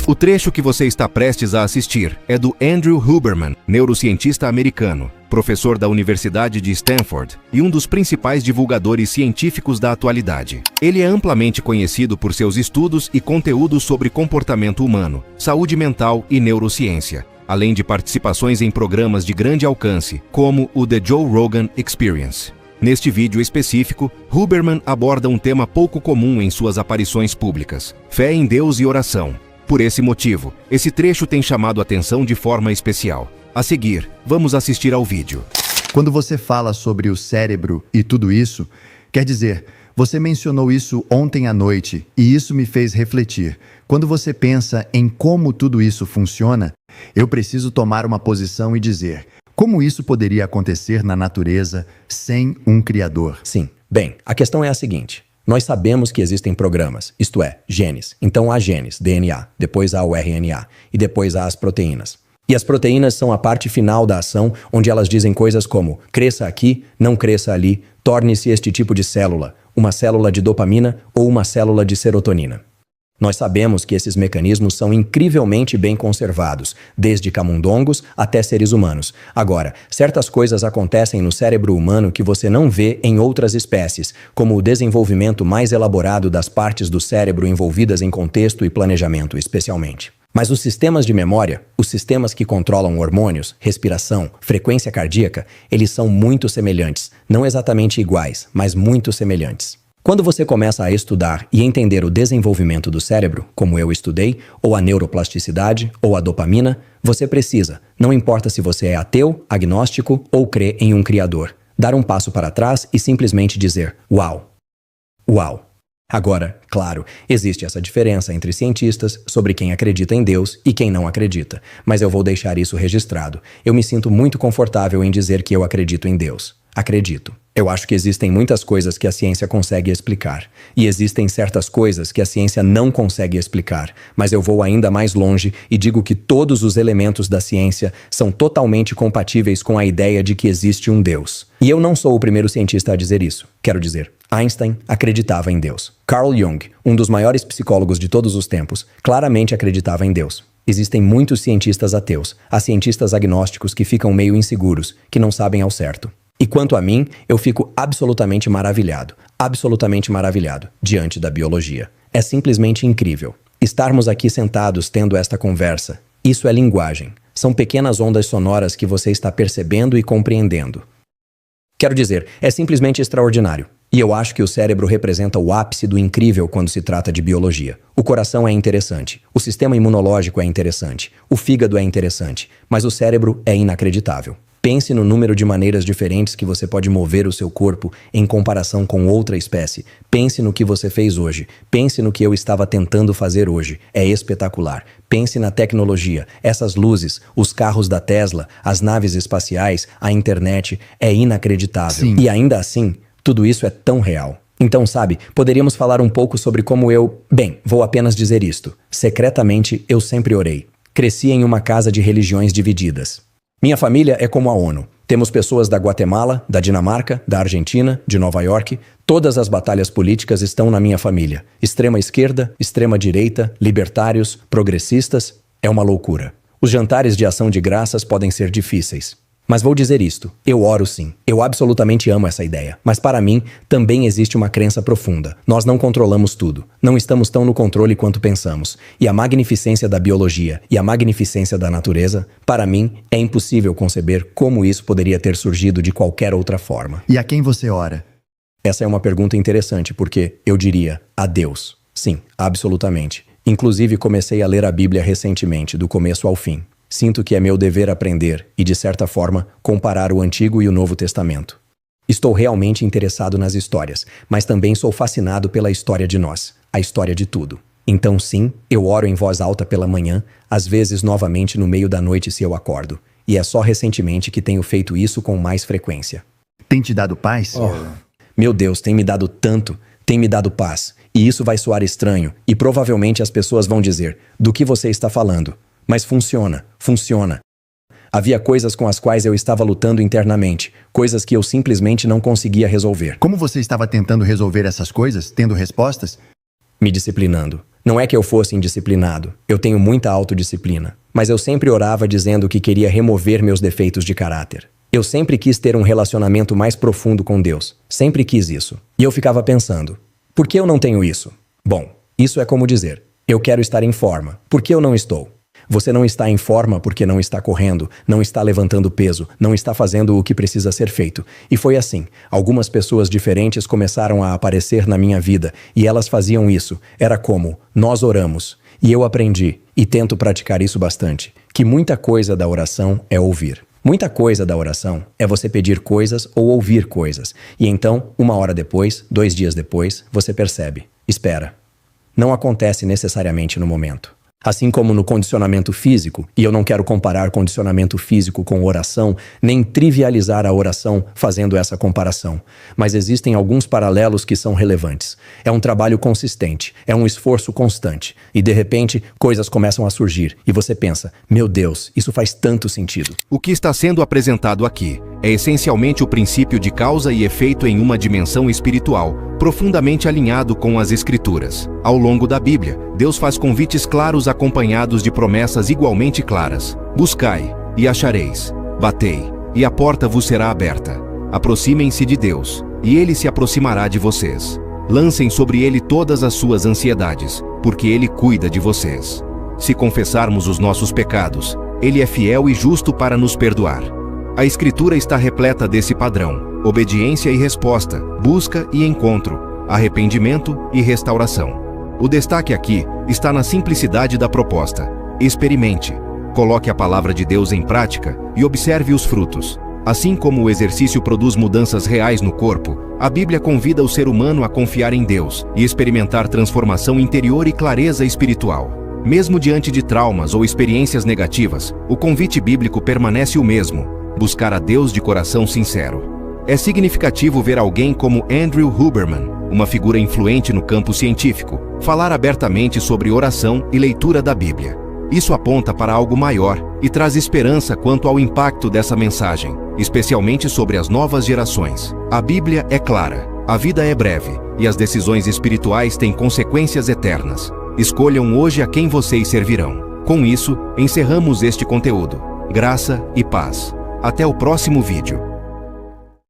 O trecho que você está prestes a assistir é do Andrew Huberman, neurocientista americano, professor da Universidade de Stanford e um dos principais divulgadores científicos da atualidade. Ele é amplamente conhecido por seus estudos e conteúdos sobre comportamento humano, saúde mental e neurociência, além de participações em programas de grande alcance, como o The Joe Rogan Experience. Neste vídeo específico, Huberman aborda um tema pouco comum em suas aparições públicas: fé em Deus e oração. Por esse motivo, esse trecho tem chamado a atenção de forma especial. A seguir, vamos assistir ao vídeo. Quando você fala sobre o cérebro e tudo isso, quer dizer, você mencionou isso ontem à noite e isso me fez refletir. Quando você pensa em como tudo isso funciona, eu preciso tomar uma posição e dizer: como isso poderia acontecer na natureza sem um criador? Sim. Bem, a questão é a seguinte. Nós sabemos que existem programas, isto é, genes. Então há genes, DNA, depois há o RNA e depois há as proteínas. E as proteínas são a parte final da ação, onde elas dizem coisas como cresça aqui, não cresça ali, torne-se este tipo de célula, uma célula de dopamina ou uma célula de serotonina. Nós sabemos que esses mecanismos são incrivelmente bem conservados, desde camundongos até seres humanos. Agora, certas coisas acontecem no cérebro humano que você não vê em outras espécies, como o desenvolvimento mais elaborado das partes do cérebro envolvidas em contexto e planejamento, especialmente. Mas os sistemas de memória, os sistemas que controlam hormônios, respiração, frequência cardíaca, eles são muito semelhantes, não exatamente iguais, mas muito semelhantes. Quando você começa a estudar e entender o desenvolvimento do cérebro, como eu estudei, ou a neuroplasticidade, ou a dopamina, você precisa, não importa se você é ateu, agnóstico ou crê em um criador, dar um passo para trás e simplesmente dizer: uau! Uau! Agora, claro, existe essa diferença entre cientistas sobre quem acredita em Deus e quem não acredita, mas eu vou deixar isso registrado. Eu me sinto muito confortável em dizer que eu acredito em Deus. Acredito. Eu acho que existem muitas coisas que a ciência consegue explicar, e existem certas coisas que a ciência não consegue explicar, mas eu vou ainda mais longe e digo que todos os elementos da ciência são totalmente compatíveis com a ideia de que existe um Deus. E eu não sou o primeiro cientista a dizer isso. Quero dizer, Einstein acreditava em Deus. Carl Jung, um dos maiores psicólogos de todos os tempos, claramente acreditava em Deus. Existem muitos cientistas ateus, há cientistas agnósticos que ficam meio inseguros, que não sabem ao certo. E quanto a mim, eu fico absolutamente maravilhado diante da biologia. É simplesmente incrível. Estarmos aqui sentados tendo esta conversa, isso é linguagem. São pequenas ondas sonoras que você está percebendo e compreendendo. Quero dizer, é simplesmente extraordinário. E eu acho que o cérebro representa o ápice do incrível quando se trata de biologia. O coração é interessante, o sistema imunológico é interessante, o fígado é interessante, mas o cérebro é inacreditável. Pense no número de maneiras diferentes que você pode mover o seu corpo em comparação com outra espécie. Pense no que você fez hoje. Pense no que eu estava tentando fazer hoje. É espetacular. Pense na tecnologia. Essas luzes, os carros da Tesla, as naves espaciais, a internet. É inacreditável. Sim. E ainda assim, tudo isso é tão real. Então, sabe, poderíamos falar um pouco sobre como eu... Bem, vou apenas dizer isto. Secretamente, eu sempre orei. Cresci em uma casa de religiões divididas. Minha família é como a ONU. Temos pessoas da Guatemala, da Dinamarca, da Argentina, de Nova York. Todas as batalhas políticas estão na minha família. Extrema esquerda, extrema direita, libertários, progressistas. É uma loucura. Os jantares de ação de graças podem ser difíceis. Mas vou dizer isto, eu oro sim. Eu absolutamente amo essa ideia. Mas para mim, também existe uma crença profunda. Nós não controlamos tudo. Não estamos tão no controle quanto pensamos. E a magnificência da biologia e a magnificência da natureza, para mim, é impossível conceber como isso poderia ter surgido de qualquer outra forma. E a quem você ora? Essa é uma pergunta interessante porque eu diria a Deus. Sim, absolutamente. Inclusive comecei a ler a Bíblia recentemente, do começo ao fim. Sinto que é meu dever aprender e, de certa forma, comparar o Antigo e o Novo Testamento. Estou realmente interessado nas histórias, mas também sou fascinado pela história de nós, a história de tudo. Então sim, eu oro em voz alta pela manhã, às vezes novamente no meio da noite se eu acordo. E é só recentemente que tenho feito isso com mais frequência. Tem te dado paz? Meu Deus, tem me dado tanto, tem me dado paz. E isso vai soar estranho, e provavelmente as pessoas vão dizer, do que você está falando? Mas funciona. Havia coisas com as quais eu estava lutando internamente, coisas que eu simplesmente não conseguia resolver. Como você estava tentando resolver essas coisas, tendo respostas? Me disciplinando. Não é que eu fosse indisciplinado, eu tenho muita autodisciplina, mas eu sempre orava dizendo que queria remover meus defeitos de caráter. Eu sempre quis ter um relacionamento mais profundo com Deus, sempre quis isso. E eu ficava pensando, por que eu não tenho isso? Bom, isso é como dizer, eu quero estar em forma, por que eu não estou? Você não está em forma porque não está correndo, não está levantando peso, não está fazendo o que precisa ser feito. E foi assim. Algumas pessoas diferentes começaram a aparecer na minha vida e elas faziam isso. Era como, nós oramos. E eu aprendi, e tento praticar isso bastante, que muita coisa da oração é ouvir. Muita coisa da oração é você pedir coisas ou ouvir coisas. E então, 1 hora depois, 2 dias depois, você percebe. Espera. Não acontece necessariamente no momento. Assim como no condicionamento físico, e eu não quero comparar condicionamento físico com oração, nem trivializar a oração fazendo essa comparação. Mas existem alguns paralelos que são relevantes. É um trabalho consistente, é um esforço constante. E de repente, coisas começam a surgir. E você pensa, meu Deus, isso faz tanto sentido. O que está sendo apresentado aqui é essencialmente o princípio de causa e efeito em uma dimensão espiritual, profundamente alinhado com as Escrituras. Ao longo da Bíblia, Deus faz convites claros acompanhados de promessas igualmente claras. Buscai, e achareis. Batei, e a porta vos será aberta. Aproximem-se de Deus, e Ele se aproximará de vocês. Lancem sobre Ele todas as suas ansiedades, porque Ele cuida de vocês. Se confessarmos os nossos pecados, Ele é fiel e justo para nos perdoar. A Escritura está repleta desse padrão: obediência e resposta, busca e encontro, arrependimento e restauração. O destaque aqui está na simplicidade da proposta. Experimente, coloque a palavra de Deus em prática e observe os frutos. Assim como o exercício produz mudanças reais no corpo, a Bíblia convida o ser humano a confiar em Deus e experimentar transformação interior e clareza espiritual. Mesmo diante de traumas ou experiências negativas, o convite bíblico permanece o mesmo: buscar a Deus de coração sincero. É significativo ver alguém como Andrew Huberman, uma figura influente no campo científico, falar abertamente sobre oração e leitura da Bíblia. Isso aponta para algo maior e traz esperança quanto ao impacto dessa mensagem, especialmente sobre as novas gerações. A Bíblia é clara, a vida é breve e as decisões espirituais têm consequências eternas. Escolham hoje a quem vocês servirão. Com isso, encerramos este conteúdo. Graça e paz. Até o próximo vídeo.